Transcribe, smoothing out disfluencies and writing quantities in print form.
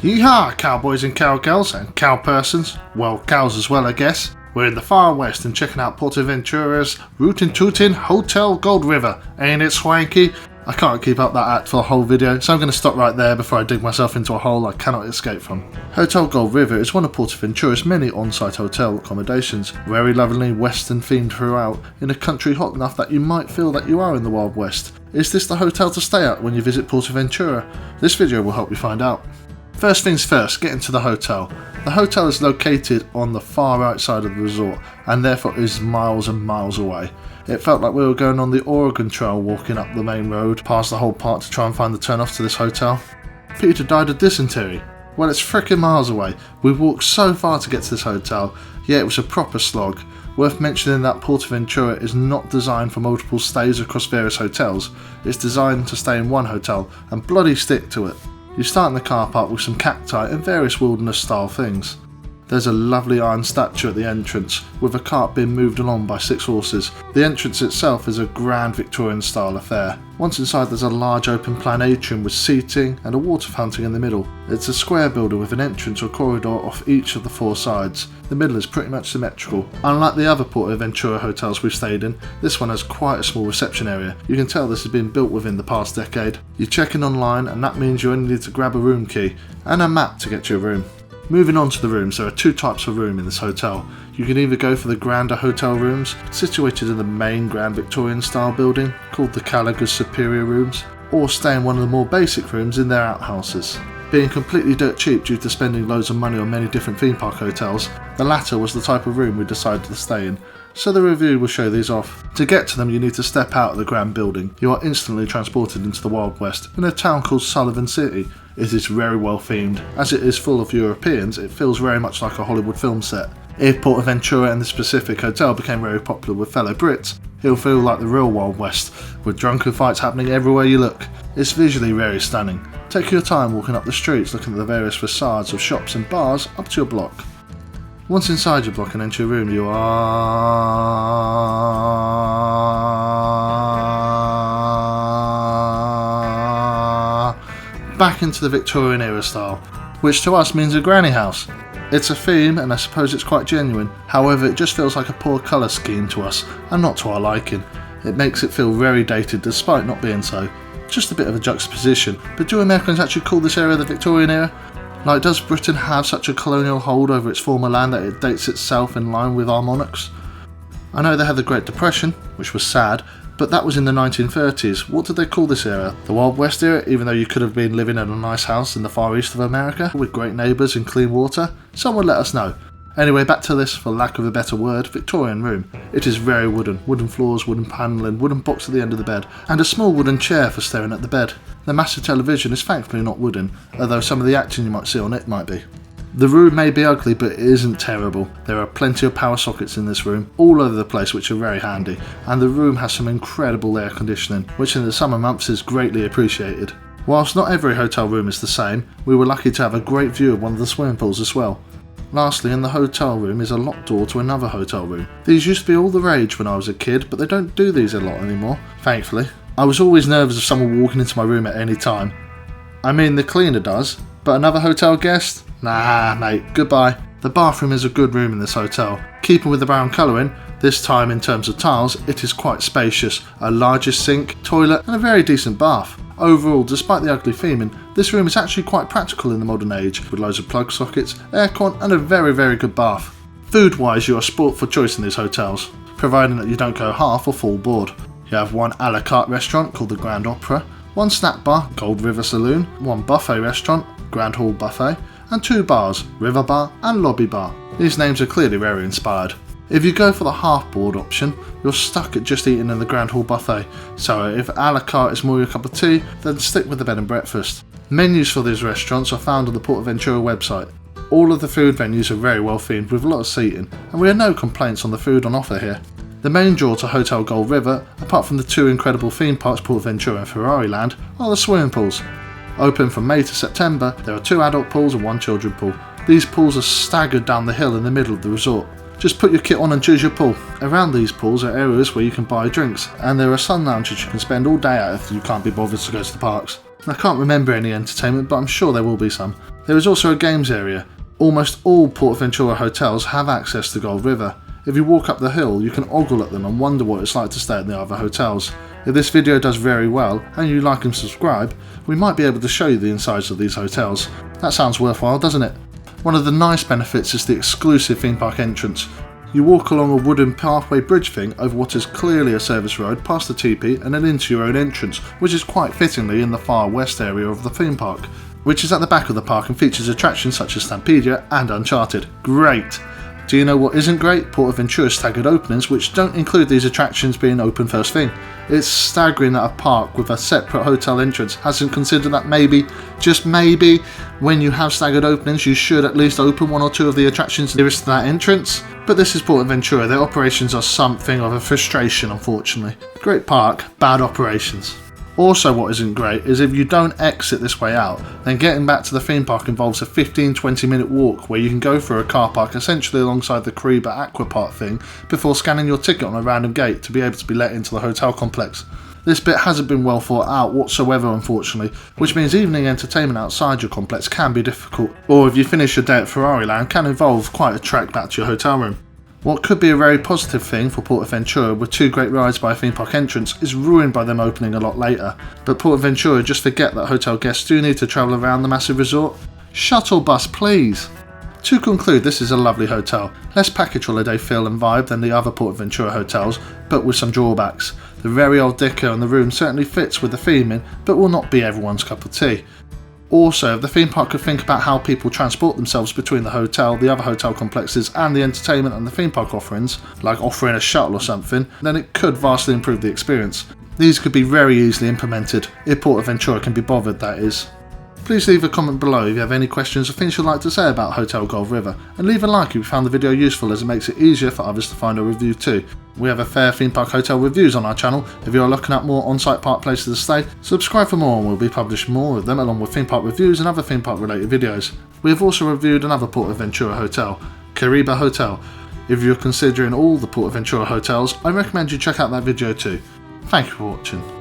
Yeehaw, cowboys and cowgirls and cowpersons. Well, cows as well, I guess. We're in the far west and checking out PortAventura's Rootin' Tootin' Hotel Gold River. Ain't it swanky? I can't keep up that act for a whole video, so I'm going to stop right there before I dig myself into a hole I cannot escape from. Hotel Gold River is one of PortAventura's many on-site hotel accommodations, very lovingly western themed throughout, in a country hot enough that you might feel that you are in the Wild West. Is this the hotel to stay at when you visit PortAventura? This video will help you find out. First things first, get into the hotel. The hotel is located on the far right side of the resort and therefore is miles and miles away. It felt like we were going on the Oregon Trail walking up the main road past the whole park to try and find the turn-off to this hotel. Peter died of dysentery. Well, it's frickin' miles away. We walked so far to get to this hotel, yet it was a proper slog. Worth mentioning that PortAventura is not designed for multiple stays across various hotels. It's designed to stay in one hotel and bloody stick to it. You start in the car park with some cacti and various wilderness style things. There's a lovely iron statue at the entrance with a cart being moved along by 6 horses. The entrance itself is a grand Victorian style affair. Once inside there's a large open plan atrium with seating and a water fountain in the middle. It's a square building with an entrance or corridor off each of the 4 sides. The middle is pretty much symmetrical. Unlike the other PortAventura hotels we've stayed in, this one has quite a small reception area. You can tell this has been built within the past decade. You check in online and that means you only need to grab a room key and a map to get to your room. Moving on to the rooms, there are 2 types of room in this hotel. You can either go for the grander hotel rooms, situated in the main grand Victorian style building, called the Gallagher's Superior Rooms, or stay in one of the more basic rooms in their outhouses. Being completely dirt cheap due to spending loads of money on many different theme park hotels, the latter was the type of room we decided to stay in, so the review will show these off. To get to them you need to step out of the grand building. You are instantly transported into the Wild West, in a town called Sullivan City. It is very well themed. As it is full of Europeans, it feels very much like a Hollywood film set. If PortAventura and the specific hotel became very popular with fellow Brits, it'll feel like the real Wild West, with drunken fights happening everywhere you look. It's visually very stunning. Take your time walking up the streets looking at the various facades of shops and bars up to your block. Once inside your block and enter your room, you are back into the Victorian era style, which to us means a granny house. It's a theme and I suppose it's quite genuine, however it just feels like a poor colour scheme to us and not to our liking. It makes it feel very dated despite not being so. Just a bit of a juxtaposition, but do Americans actually call this era the Victorian era? Like, does Britain have such a colonial hold over its former land that it dates itself in line with our monarchs? I know they had the Great Depression, which was sad, but that was in the 1930s. What did they call this era? The Wild West era, even though you could have been living in a nice house in the far east of America with great neighbours and clean water? Someone let us know. Anyway, back to this, for lack of a better word, Victorian room. It is very wooden. Wooden floors, wooden panelling, wooden box at the end of the bed, and a small wooden chair for staring at the bed. The massive television is thankfully not wooden, although some of the action you might see on it might be. The room may be ugly, but it isn't terrible. There are plenty of power sockets in this room, all over the place, which are very handy, and the room has some incredible air conditioning, which in the summer months is greatly appreciated. Whilst not every hotel room is the same, we were lucky to have a great view of one of the swimming pools as well. Lastly, in the hotel room is a locked door to another hotel room. These used to be all the rage when I was a kid, but they don't do these a lot anymore, thankfully. I was always nervous of someone walking into my room at any time. I mean, the cleaner does, but another hotel guest? Nah, mate, goodbye. The bathroom is a good room in this hotel. Keeping with the brown colouring, this time in terms of tiles, it is quite spacious, a larger sink, toilet and a very decent bath. Overall, despite the ugly theming, this room is actually quite practical in the modern age, with loads of plug sockets, aircon and a very good bath. Food wise, you are sport for choice in these hotels, providing that you don't go half or full board. You have one a la carte restaurant called the Grand Opera, one snack bar, Gold River Saloon, one buffet restaurant, Grand Hall Buffet, and 2 bars, River Bar and Lobby Bar. These names are clearly very inspired. If you go for the half board option, you're stuck at just eating in the Grand Hall Buffet, so if a la carte is more your cup of tea, then stick with the bed and breakfast. Menus for these restaurants are found on the PortAventura website. All of the food venues are very well themed with a lot of seating, and we have no complaints on the food on offer here. The main draw to Hotel Gold River, apart from the 2 incredible theme parks PortAventura and Ferrari Land, are the swimming pools. Open from May to September, there are 2 adult pools and 1 children pool. These pools are staggered down the hill in the middle of the resort. Just put your kit on and choose your pool. Around these pools are areas where you can buy drinks, and there are sun lounges you can spend all day at if you can't be bothered to go to the parks. I can't remember any entertainment, but I'm sure there will be some. There is also a games area. Almost all PortAventura hotels have access to Gold River. If you walk up the hill, you can ogle at them and wonder what it's like to stay at the other hotels. If this video does very well and you like and subscribe, we might be able to show you the insides of these hotels. That sounds worthwhile, doesn't it? One of the nice benefits is the exclusive theme park entrance. You walk along a wooden pathway bridge thing over what is clearly a service road past the teepee and then into your own entrance, which is quite fittingly in the far west area of the theme park, which is at the back of the park and features attractions such as Stampedia and Uncharted. Great! Do you know what isn't great? PortAventura's staggered openings, which don't include these attractions being open first thing. It's staggering that a park with a separate hotel entrance hasn't considered that maybe, just maybe, when you have staggered openings you should at least open one or two of the attractions nearest to that entrance. But this is PortAventura, their operations are something of a frustration unfortunately. Great park, bad operations. Also what isn't great is if you don't exit this way out, then getting back to the theme park involves a 15-20 minute walk where you can go through a car park essentially alongside the Kariba Aqua Park thing before scanning your ticket on a random gate to be able to be let into the hotel complex. This bit hasn't been well thought out whatsoever unfortunately, which means evening entertainment outside your complex can be difficult, or if you finish your day at Ferrari Land can involve quite a trek back to your hotel room. What could be a very positive thing for PortAventura with two great rides by a theme park entrance is ruined by them opening a lot later, but PortAventura just forget that hotel guests do need to travel around the massive resort. Shuttle bus please! To conclude, this is a lovely hotel, less package holiday feel and vibe than the other PortAventura hotels, but with some drawbacks. The very old decor in the room certainly fits with the theming, but will not be everyone's cup of tea. Also, if the theme park could think about how people transport themselves between the hotel, the other hotel complexes and the entertainment and the theme park offerings, like offering a shuttle or something, then it could vastly improve the experience. These could be very easily implemented, if PortAventura can be bothered that is. Please leave a comment below if you have any questions or things you'd like to say about Hotel Gold River, and leave a like if you found the video useful as it makes it easier for others to find our review too. We have a fair theme park hotel reviews on our channel. If you are looking at more on-site park places to stay, subscribe for more and we'll be publishing more of them along with theme park reviews and other theme park related videos. We have also reviewed another PortAventura hotel, Kariba Hotel. If you're considering all the PortAventura hotels, I recommend you check out that video too. Thank you for watching.